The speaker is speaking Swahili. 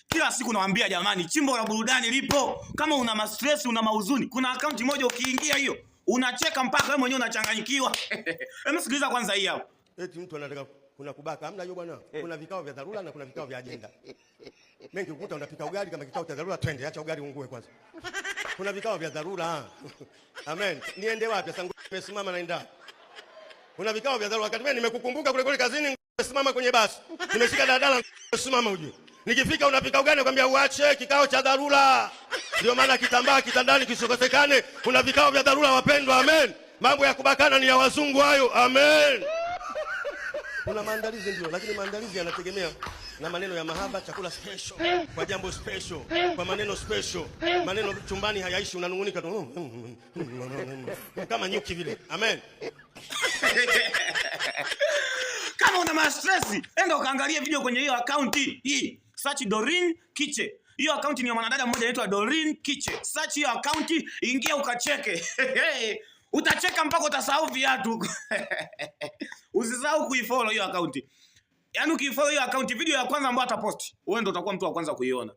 Kila siku nawaambia jamani, chimbo la burudani lipo. Kama una stress, una mahuzuni, kuna akaunti moja ukiingia hiyo, unacheka mpaka wewe mwenyewe unachanganyikiwa. Hebu sikiliza kwanza hii hapo. Eti mtu anataka kuna kubaka. Hamna hiyo bwana. Kuna vikao vya dharura na kuna vikao vya ajenda. Mengi ukuta unapika ugali kama kikao cha dharura, twende acha ugali ungue kwanza. Kuna vikao vya dharura. Amen. Niende wapi sasa? Nimesimama naenda. Kuna vikao vya dharura. Wakati mimi nimekukumbuka kule kazini, nimesimama kwenye basi. Nimeshika dadala, nimesimama uje. Nikifika unapika ugali nakwambia uache kikao cha dharura. Ndio maana kitambaa kitandani kisokosekane. Kuna vikao vya dharura wapendwa. Amen. Mambo ya kubakana ni ya wazungu hayo. Amen. Kuna maandalizi ndio, lakini maandalizi yanategemea na maneno ya mahaba, chakula special, kwa jambo special, kwa maneno special. Maneno chumbani hayaishi, unanungunika tu kama nyuki vile. Amen. Kama una stress, enda ukaangalia video kwenye hiyo account hii. Search Doreen Kiche. Hiyo account ni ya mwanadada mmoja anaitwa Doreen Kiche. Search hiyo account, ingia ukacheke. Utacheka mpaka utasahau viatu. Usisahau kuifollow hiyo account. Yaani ukifollow hiyo account, video ya kwanza ambayo atapost, wewe ndio utakuwa mtu wa kwanza kuiona.